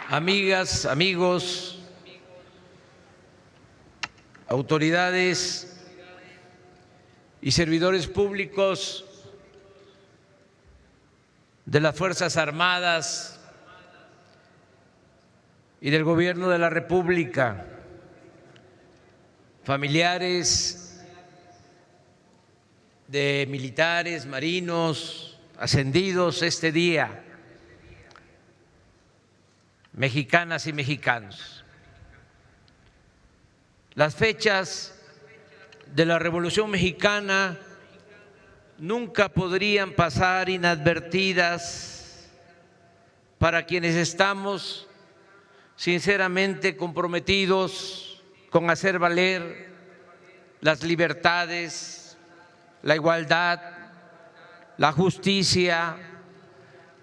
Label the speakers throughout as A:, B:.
A: amigas, amigos, autoridades y servidores públicos de las Fuerzas Armadas y del Gobierno de la República, familiares de militares, marinos, ascendidos este día, mexicanas y mexicanos. Las fechas de la Revolución Mexicana nunca podrían pasar inadvertidas para quienes estamos sinceramente comprometidos con hacer valer las libertades, la igualdad, la justicia,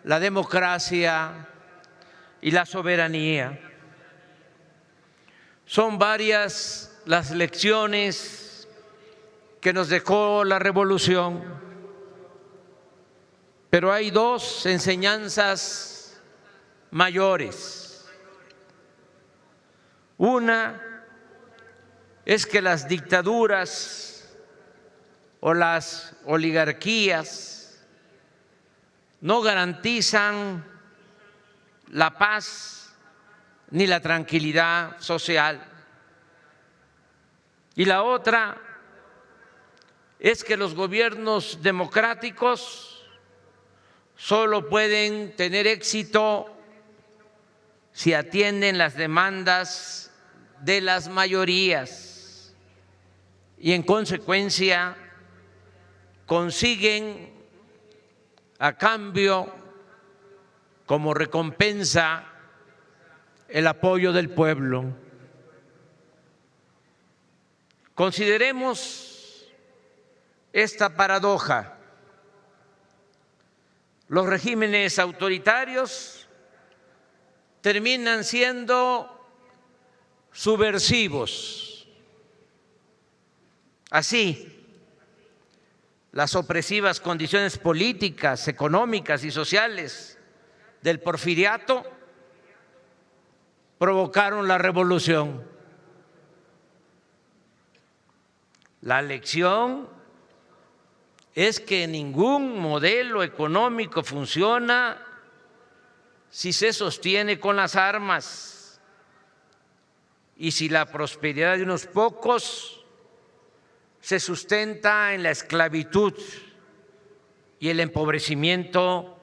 A: la democracia y la soberanía. Son varias las lecciones que nos dejó la revolución, pero hay dos enseñanzas mayores. Una es que las dictaduras o las oligarquías no garantizan la paz ni la tranquilidad social. Y la otra es que los gobiernos democráticos solo pueden tener éxito si atienden las demandas de las mayorías y en consecuencia consiguen a cambio, como recompensa, el apoyo del pueblo. Consideremos esta paradoja. Los regímenes autoritarios terminan siendo subversivos. Así, las opresivas condiciones políticas, económicas y sociales del porfiriato provocaron la revolución. La lección es que ningún modelo económico funciona si se sostiene con las armas y si la prosperidad de unos pocos se sustenta en la esclavitud y el empobrecimiento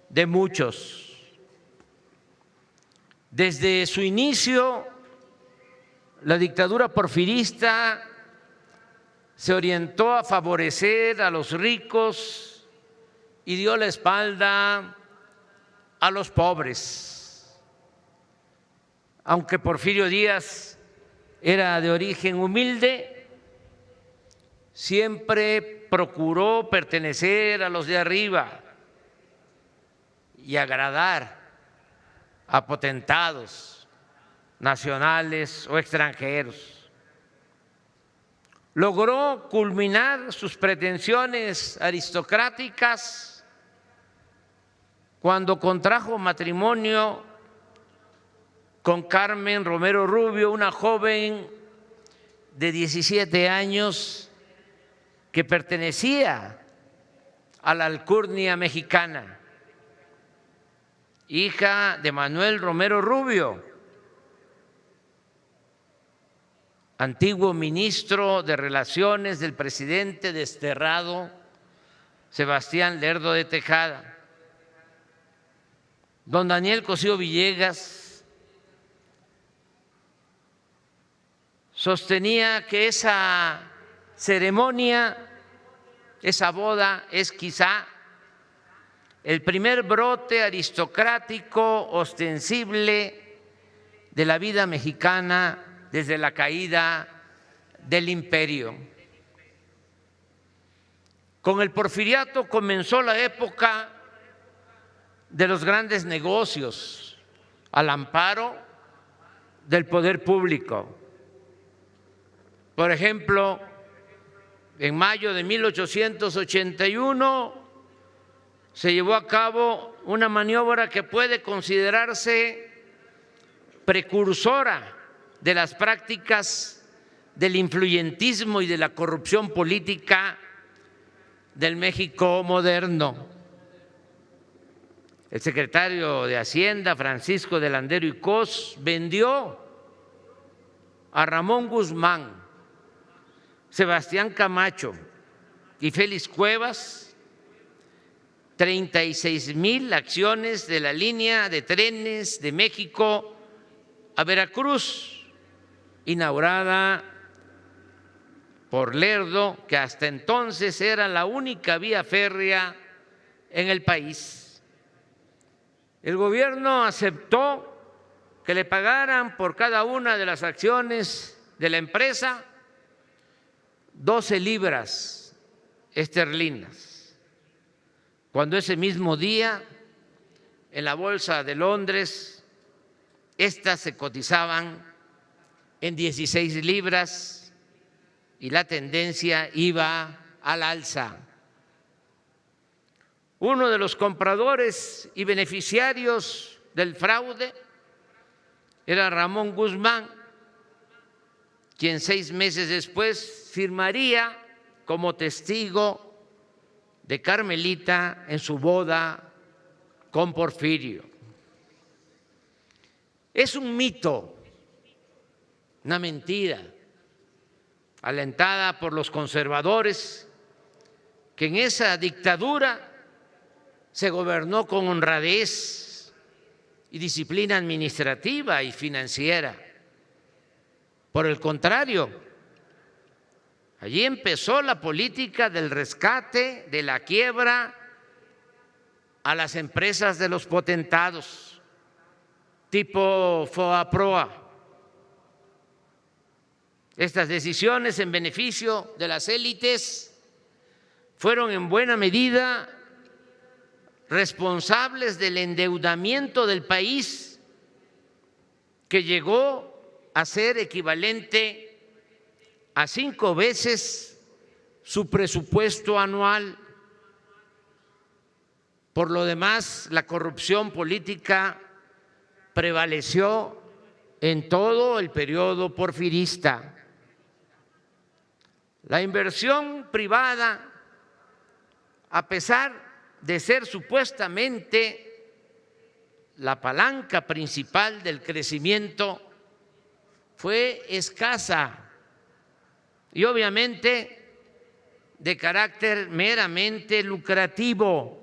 A: de muchos. Desde su inicio, la dictadura porfirista se orientó a favorecer a los ricos y dio la espalda a los pobres. Aunque Porfirio Díaz era de origen humilde, siempre procuró pertenecer a los de arriba y agradar a potentados nacionales o extranjeros. Logró culminar sus pretensiones aristocráticas cuando contrajo matrimonio con Carmen Romero Rubio, una joven de 17 años que pertenecía a la alcurnia mexicana, hija de Manuel Romero Rubio, antiguo ministro de Relaciones del presidente desterrado Sebastián Lerdo de Tejada. Don Daniel Cosío Villegas sostenía que esa ceremonia, esa boda, es quizá el primer brote aristocrático ostensible de la vida mexicana desde la caída del imperio. Con el porfiriato comenzó la época de los grandes negocios al amparo del poder público. Por ejemplo, en mayo de 1881 se llevó a cabo una maniobra que puede considerarse precursora de las prácticas del influyentismo y de la corrupción política del México moderno. El secretario de Hacienda, Francisco de Landero y Cos, vendió a Ramón Guzmán, Sebastián Camacho y Félix Cuevas 36,000 acciones de la línea de trenes de México a Veracruz, inaugurada por Lerdo, que hasta entonces era la única vía férrea en el país. El gobierno aceptó que le pagaran por cada una de las acciones de la empresa 12 libras esterlinas, cuando ese mismo día en la Bolsa de Londres estas se cotizaban en 16 libras y la tendencia iba al alza. Uno de los compradores y beneficiarios del fraude era Ramón Guzmán, quien 6 meses después firmaría como testigo de Carmelita en su boda con Porfirio. Es un mito, una mentira, alentada por los conservadores, que en esa dictadura se gobernó con honradez y disciplina administrativa y financiera. Por el contrario, allí empezó la política del rescate, de la quiebra a las empresas de los potentados, tipo Foaproa. Estas decisiones en beneficio de las élites fueron en buena medida responsables del endeudamiento del país, que llegó a ser equivalente a 5 veces su presupuesto anual. Por lo demás, la corrupción política prevaleció en todo el periodo porfirista. La inversión privada, a pesar de ser supuestamente la palanca principal del crecimiento, fue escasa y obviamente de carácter meramente lucrativo,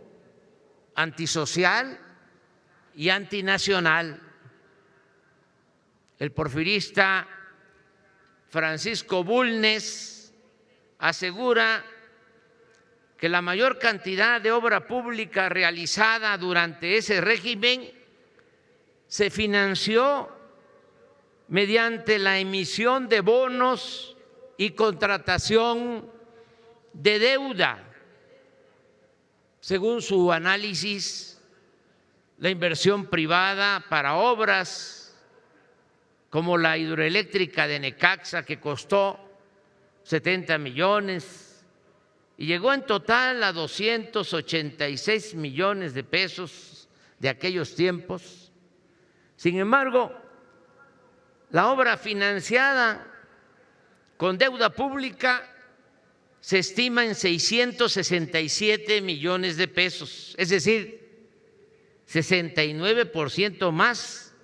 A: antisocial y antinacional. El porfirista Francisco Bulnes asegura que la mayor cantidad de obra pública realizada durante ese régimen se financió mediante la emisión de bonos y contratación de deuda. Según su análisis, la inversión privada para obras como la hidroeléctrica de Necaxa, que costó 70 millones, y llegó en total a 286 millones de pesos de aquellos tiempos. Sin embargo, la obra financiada con deuda pública se estima en 667 millones de pesos, es decir, 69% más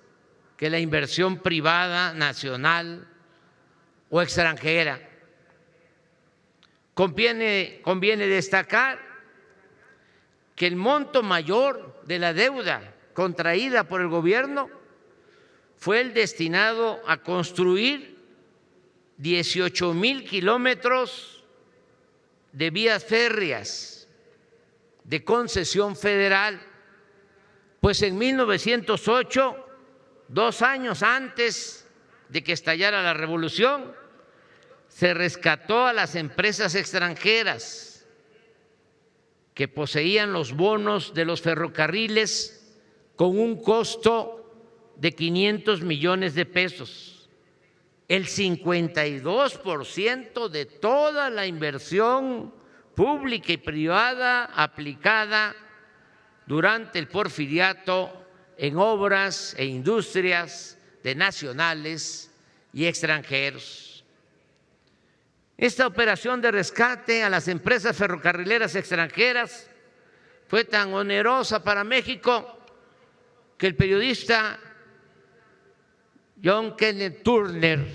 A: que la inversión privada nacional o extranjera. Conviene destacar que el monto mayor de la deuda contraída por el gobierno fue el destinado a construir 18,000 kilómetros de vías férreas de concesión federal, pues en 1908, 2 años antes de que estallara la revolución, se rescató a las empresas extranjeras que poseían los bonos de los ferrocarriles con un costo de 500 millones de pesos. El 52% de toda la inversión pública y privada aplicada durante el porfiriato en obras e industrias de nacionales y extranjeros. Esta operación de rescate a las empresas ferrocarrileras extranjeras fue tan onerosa para México que el periodista John Kenneth Turner,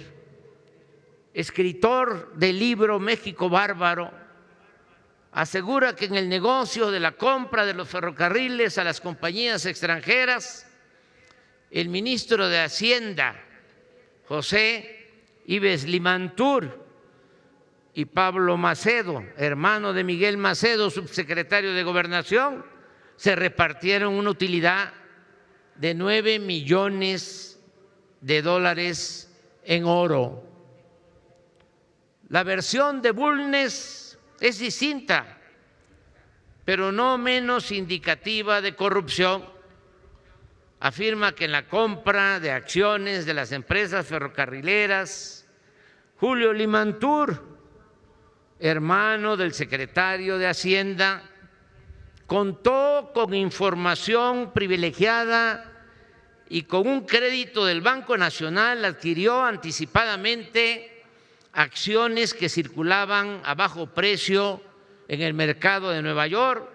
A: escritor del libro México Bárbaro, asegura que en el negocio de la compra de los ferrocarriles a las compañías extranjeras, el ministro de Hacienda, José Ives Limantur, y Pablo Macedo, hermano de Miguel Macedo, subsecretario de Gobernación, se repartieron una utilidad de $9 millones en oro. La versión de Bulnes es distinta, pero no menos indicativa de corrupción. Afirma que en la compra de acciones de las empresas ferrocarrileras, Julio Limantur, hermano del secretario de Hacienda, contó con información privilegiada y con un crédito del Banco Nacional adquirió anticipadamente acciones que circulaban a bajo precio en el mercado de Nueva York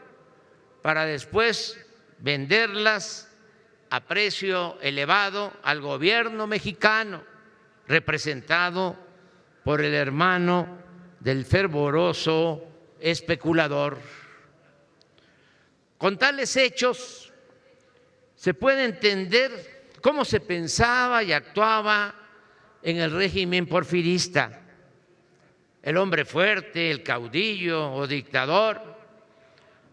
A: para después venderlas a precio elevado al gobierno mexicano, representado por el hermano del fervoroso especulador. Con tales hechos se puede entender cómo se pensaba y actuaba en el régimen porfirista. El hombre fuerte, el caudillo o dictador,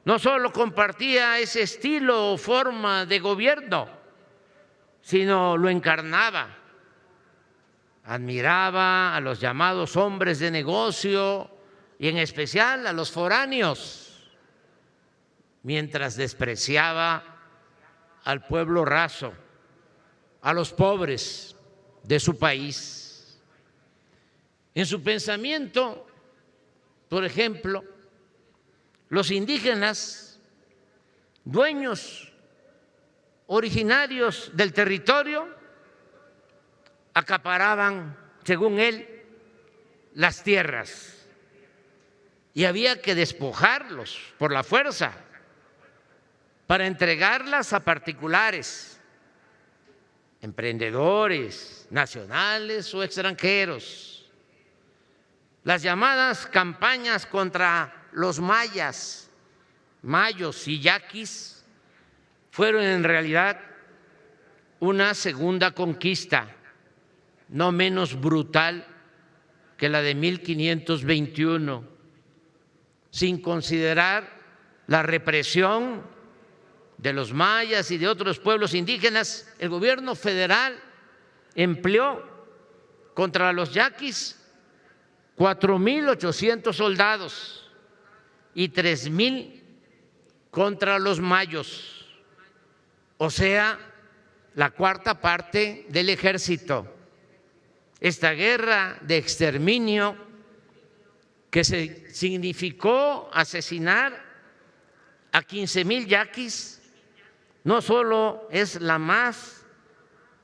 A: no solo compartía ese estilo o forma de gobierno, sino lo encarnaba. Admiraba a los llamados hombres de negocio y en especial a los foráneos, mientras despreciaba al pueblo raso, a los pobres de su país. En su pensamiento, por ejemplo, los indígenas, dueños originarios del territorio, acaparaban, según él, las tierras y había que despojarlos por la fuerza para entregarlas a particulares, emprendedores nacionales o extranjeros. Las llamadas campañas contra los mayas, mayos y yaquis fueron en realidad una segunda conquista, no menos brutal que la de 1521, sin considerar la represión de los mayas y de otros pueblos indígenas. El gobierno federal empleó contra los yaquis 4,800 soldados y 3,000 contra los mayos, o sea, la cuarta parte del ejército. Esta guerra de exterminio que significó asesinar a 15,000 yaquis no solo es la más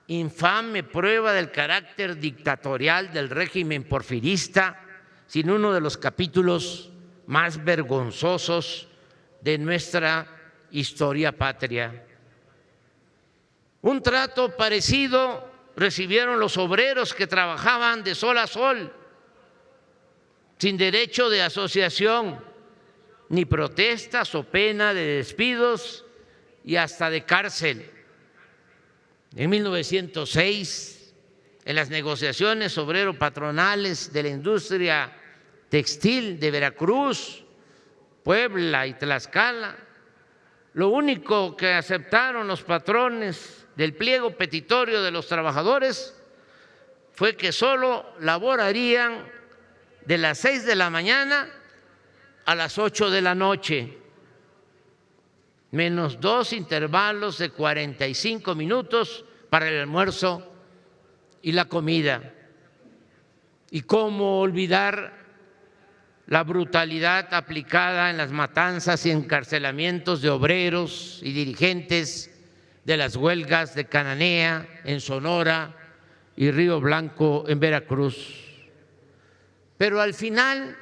A: infame prueba del carácter dictatorial del régimen porfirista, sino uno de los capítulos más vergonzosos de nuestra historia patria. Un trato parecido recibieron los obreros que trabajaban de sol a sol, sin derecho de asociación, ni protestas o pena de despidos y hasta de cárcel. En 1906, en las negociaciones obrero-patronales de la industria textil de Veracruz, Puebla y Tlaxcala, lo único que aceptaron los patrones del pliego petitorio de los trabajadores fue que solo laborarían de las 6 de la mañana a las 8 de la noche, menos 2 intervalos de 45 minutos para el almuerzo y la comida. ¿Y cómo olvidar la brutalidad aplicada en las matanzas y encarcelamientos de obreros y dirigentes de las huelgas de Cananea en Sonora y Río Blanco en Veracruz. Pero al final,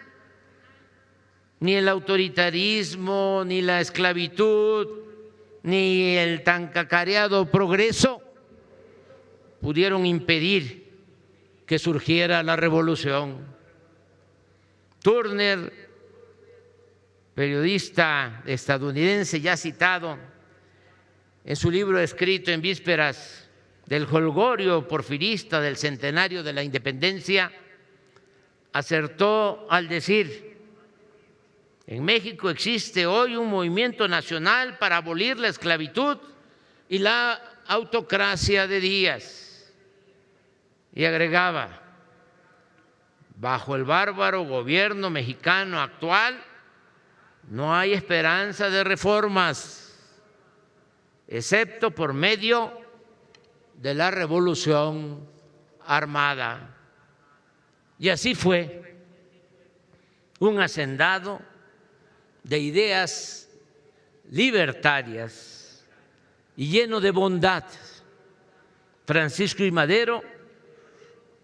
A: ni el autoritarismo, ni la esclavitud, ni el tan cacareado progreso pudieron impedir que surgiera la revolución. Turner, periodista estadounidense ya citado, en su libro escrito en vísperas del jolgorio porfirista del centenario de la independencia, acertó al decir: en México existe hoy un movimiento nacional para abolir la esclavitud y la autocracia de Díaz. Y agregaba: bajo el bárbaro gobierno mexicano actual no hay esperanza de reformas, excepto por medio de la revolución armada. Y así fue, un hacendado de ideas libertarias y lleno de bondad, Francisco I. Madero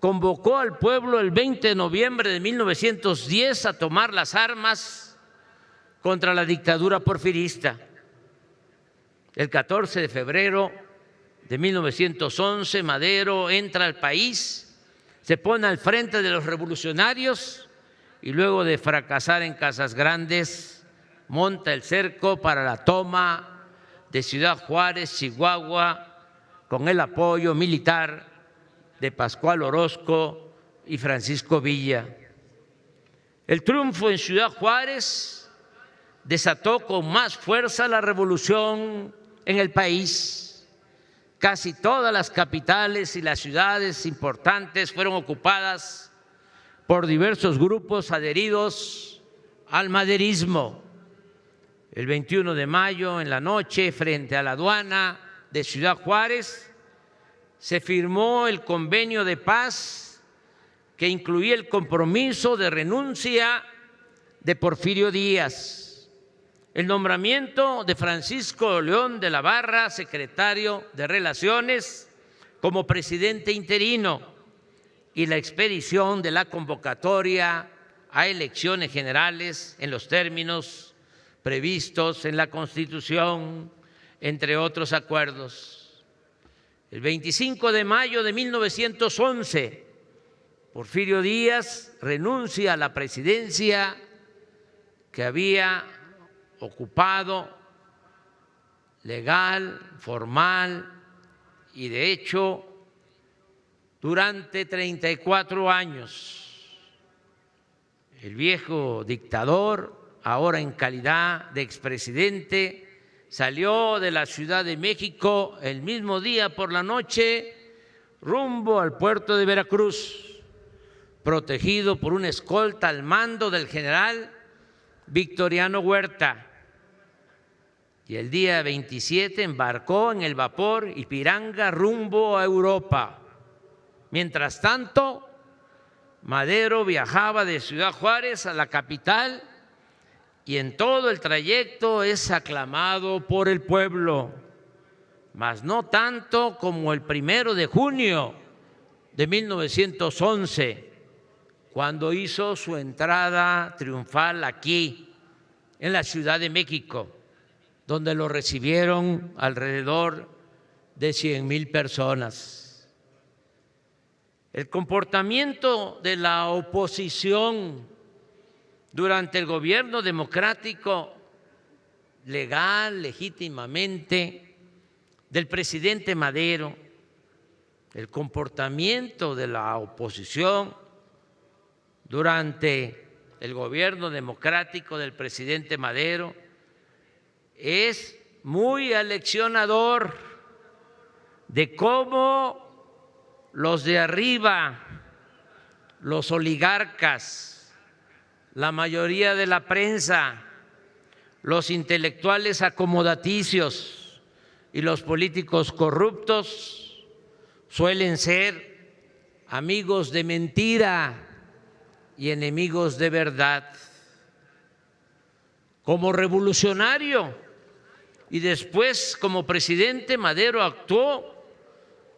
A: convocó al pueblo el 20 de noviembre de 1910 a tomar las armas contra la dictadura porfirista. El 14 de febrero de 1911, Madero entra al país, se pone al frente de los revolucionarios y luego de fracasar en Casas Grandes, monta el cerco para la toma de Ciudad Juárez, Chihuahua, con el apoyo militar de Pascual Orozco y Francisco Villa. El triunfo en Ciudad Juárez desató con más fuerza la revolución en el país. Casi todas las capitales y las ciudades importantes fueron ocupadas por diversos grupos adheridos al maderismo. El 21 de mayo, en la noche, frente a la aduana de Ciudad Juárez, se firmó el convenio de paz que incluía el compromiso de renuncia de Porfirio Díaz, el nombramiento de Francisco León de la Barra, secretario de Relaciones, como presidente interino, y la expedición de la convocatoria a elecciones generales en los términos previstos en la Constitución, entre otros acuerdos. El 25 de mayo de 1911, Porfirio Díaz renuncia a la presidencia que había ocupado legal, formal y de hecho durante 34 años. El viejo dictador, ahora en calidad de expresidente, salió de la Ciudad de México el mismo día por la noche rumbo al puerto de Veracruz, protegido por una escolta al mando del general Victoriano Huerta. Y el día 27 embarcó en el vapor Ipiranga rumbo a Europa. Mientras tanto, Madero viajaba de Ciudad Juárez a la capital y en todo el trayecto es aclamado por el pueblo, mas no tanto como el 1 de junio de 1911, cuando hizo su entrada triunfal aquí, en la Ciudad de México, donde lo recibieron alrededor de 100,000 personas. El comportamiento de la oposición durante el gobierno democrático, legal, legítimamente, del presidente Madero, el comportamiento de la oposición durante el gobierno democrático del presidente Madero es muy aleccionador de cómo los de arriba, los oligarcas, la mayoría de la prensa, los intelectuales acomodaticios y los políticos corruptos suelen ser amigos de mentira y enemigos de verdad. Como revolucionario y después como presidente, Madero actuó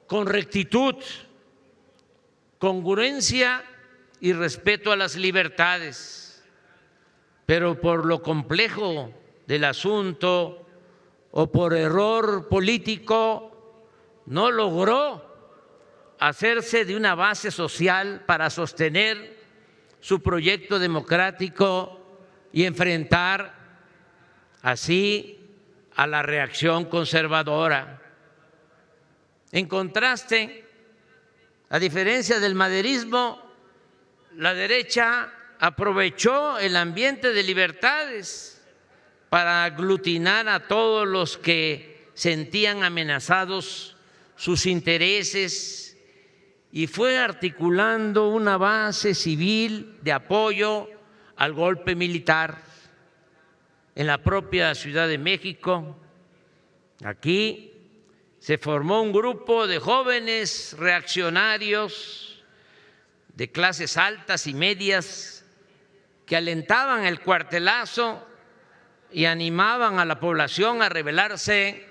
A: con rectitud congruencia y respeto a las libertades, pero por lo complejo del asunto o por error político no logró hacerse de una base social para sostener su proyecto democrático y enfrentar así a la reacción conservadora. En contraste, a diferencia del maderismo, la derecha aprovechó el ambiente de libertades para aglutinar a todos los que sentían amenazados sus intereses y fue articulando una base civil de apoyo al golpe militar en la propia Ciudad de México. Aquí se formó un grupo de jóvenes reaccionarios de clases altas y medias que alentaban el cuartelazo y animaban a la población a rebelarse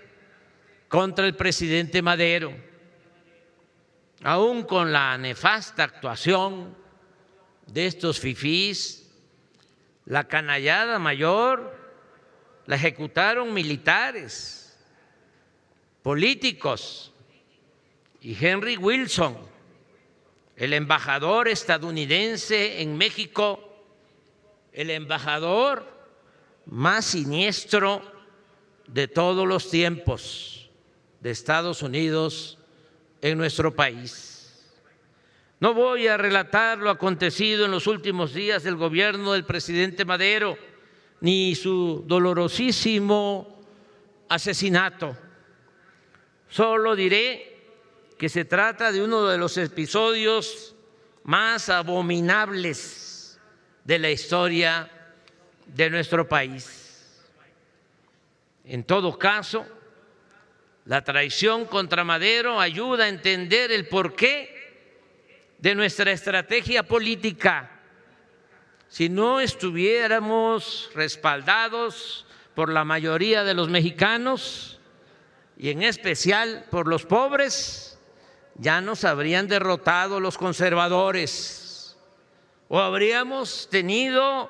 A: contra el presidente Madero. Aún con la nefasta actuación de estos fifís, la canallada mayor la ejecutaron militares, políticos y Henry Wilson, el embajador estadounidense en México, el embajador más siniestro de todos los tiempos de Estados Unidos en nuestro país. No voy a relatar lo acontecido en los últimos días del gobierno del presidente Madero, ni su dolorosísimo asesinato. Solo diré que se trata de uno de los episodios más abominables de la historia de nuestro país. En todo caso, la traición contra Madero ayuda a entender el porqué de nuestra estrategia política. Si no estuviéramos respaldados por la mayoría de los mexicanos, y en especial por los pobres, ya nos habrían derrotado los conservadores o habríamos tenido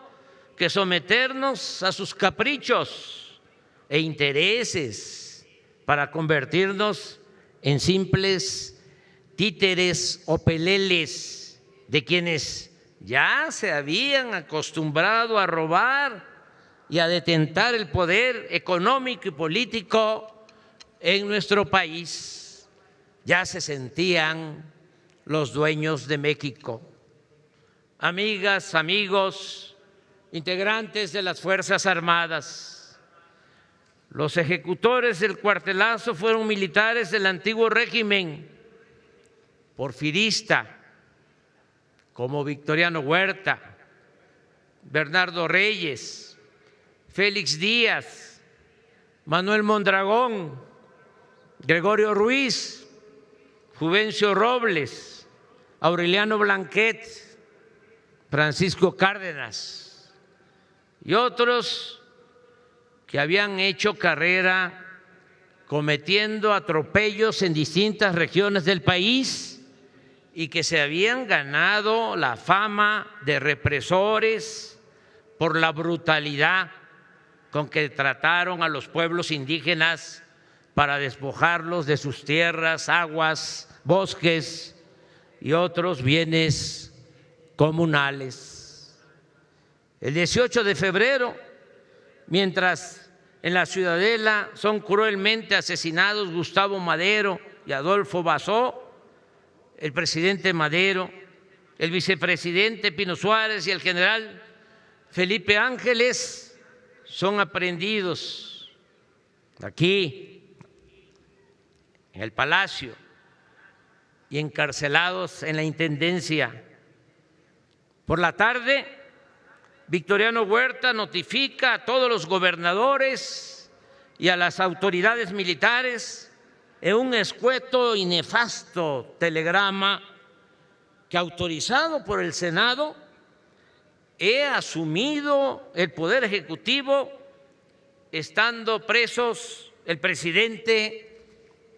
A: que someternos a sus caprichos e intereses para convertirnos en simples títeres o peleles de quienes ya se habían acostumbrado a robar y a detentar el poder económico y político en nuestro país. Ya se sentían los dueños de México. Amigas, amigos, integrantes de las Fuerzas Armadas, los ejecutores del cuartelazo fueron militares del antiguo régimen porfirista, como Victoriano Huerta, Bernardo Reyes, Félix Díaz, Manuel Mondragón, Gregorio Ruiz, Juvencio Robles, Aureliano Blanquet, Francisco Cárdenas y otros que habían hecho carrera cometiendo atropellos en distintas regiones del país y que se habían ganado la fama de represores por la brutalidad con que trataron a los pueblos indígenas para despojarlos de sus tierras, aguas, bosques y otros bienes comunales. El 18 de febrero, mientras en la Ciudadela son cruelmente asesinados Gustavo Madero y Adolfo Basó, el presidente Madero, el vicepresidente Pino Suárez y el general Felipe Ángeles son aprehendidos aquí en el Palacio y encarcelados en la Intendencia. Por la tarde, Victoriano Huerta notifica a todos los gobernadores y a las autoridades militares en un escueto y nefasto telegrama que, autorizado por el Senado, he asumido el Poder Ejecutivo estando presos el presidente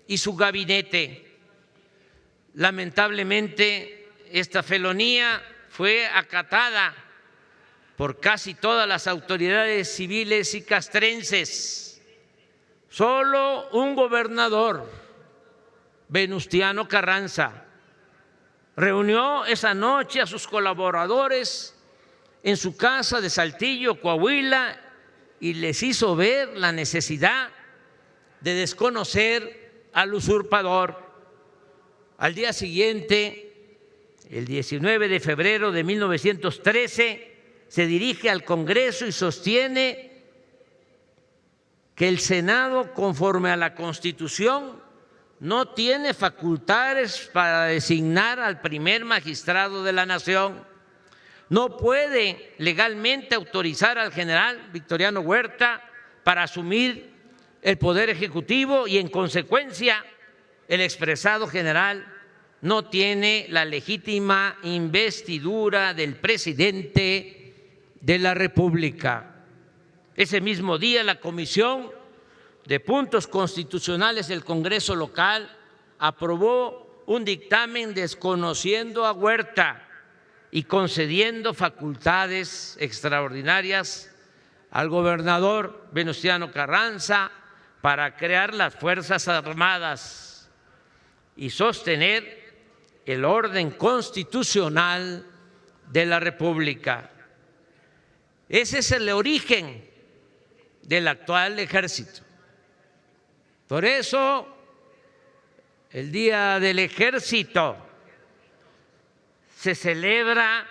A: y su gabinete. Lamentablemente, esta felonía fue acatada por casi todas las autoridades civiles y castrenses. Solo un gobernador, Venustiano Carranza, reunió esa noche a sus colaboradores en su casa de Saltillo, Coahuila, y les hizo ver la necesidad de desconocer al usurpador. Al día siguiente, el 19 de febrero de 1913, se dirige al Congreso y sostiene que el Senado, conforme a la Constitución, no tiene facultades para designar al primer magistrado de la nación. No puede legalmente autorizar al general Victoriano Huerta para asumir el poder ejecutivo y, en consecuencia, el expresado general no tiene la legítima investidura del presidente de la República. Ese mismo día, la Comisión de Puntos Constitucionales del Congreso local aprobó un dictamen desconociendo a Huerta y concediendo facultades extraordinarias al gobernador Venustiano Carranza para crear las Fuerzas Armadas y sostener el orden constitucional de la República. Ese es el origen del actual ejército. Por eso, el Día del Ejército se celebra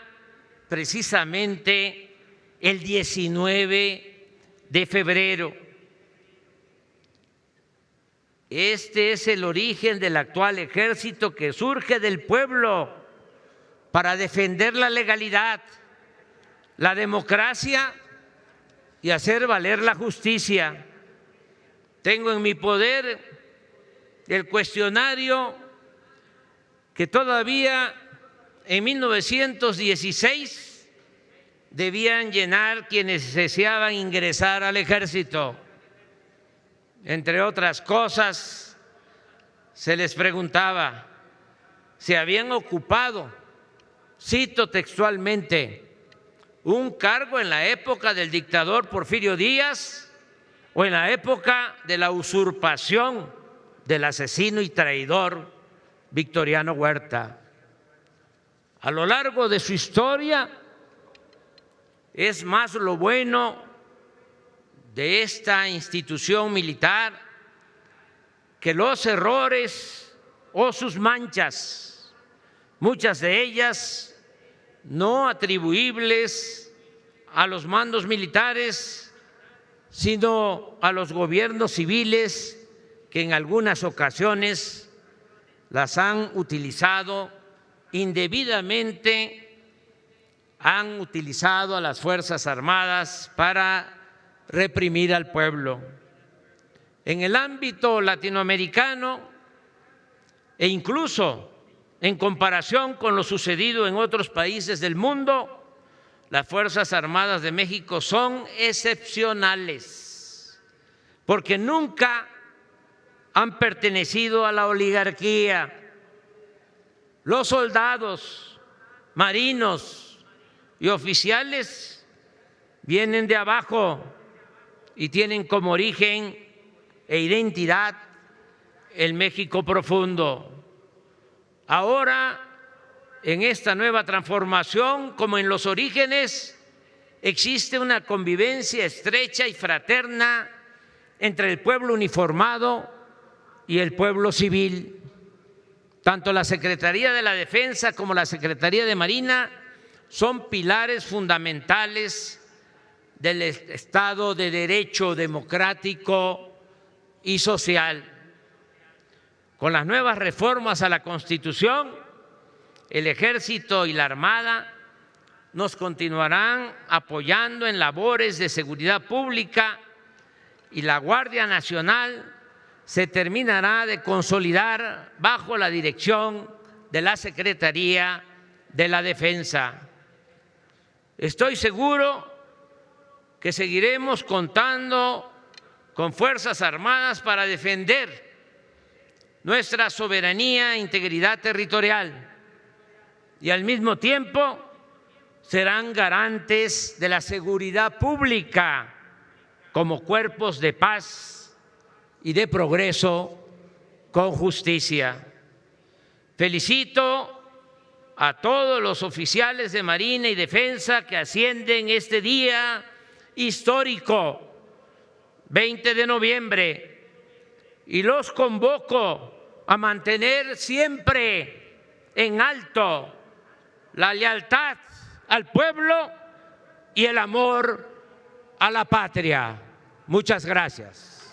A: precisamente el 19 de febrero. Este es el origen del actual ejército, que surge del pueblo para defender la legalidad, la democracia y hacer valer la justicia. Tengo en mi poder el cuestionario que todavía en 1916 debían llenar quienes deseaban ingresar al ejército. Entre otras cosas, se les preguntaba si habían ocupado, cito textualmente, un cargo en la época del dictador Porfirio Díaz o en la época de la usurpación del asesino y traidor Victoriano Huerta. A lo largo de su historia, es más lo bueno de esta institución militar que los errores o sus manchas, muchas de ellas no atribuibles a los mandos militares, sino a los gobiernos civiles que en algunas ocasiones las han utilizado indebidamente, han utilizado a las Fuerzas Armadas para reprimir al pueblo. En el ámbito latinoamericano e incluso en comparación con lo sucedido en otros países del mundo, las Fuerzas Armadas de México son excepcionales, porque nunca han pertenecido a la oligarquía. Los soldados, marinos y oficiales vienen de abajo y tienen como origen e identidad el México profundo. Ahora, en esta nueva transformación, como en los orígenes, existe una convivencia estrecha y fraterna entre el pueblo uniformado y el pueblo civil. Tanto la Secretaría de la Defensa como la Secretaría de Marina son pilares fundamentales del Estado de Derecho democrático y social. Con las nuevas reformas a la Constitución, el Ejército y la Armada nos continuarán apoyando en labores de seguridad pública y la Guardia Nacional se terminará de consolidar bajo la dirección de la Secretaría de la Defensa. Estoy seguro que seguiremos contando con Fuerzas Armadas para defender nuestra soberanía e integridad territorial, y al mismo tiempo serán garantes de la seguridad pública como cuerpos de paz y de progreso con justicia. Felicito a todos los oficiales de Marina y Defensa que ascienden este día histórico, 20 de noviembre, y los convoco a mantener siempre en alto la lealtad al pueblo y el amor a la patria. Muchas gracias.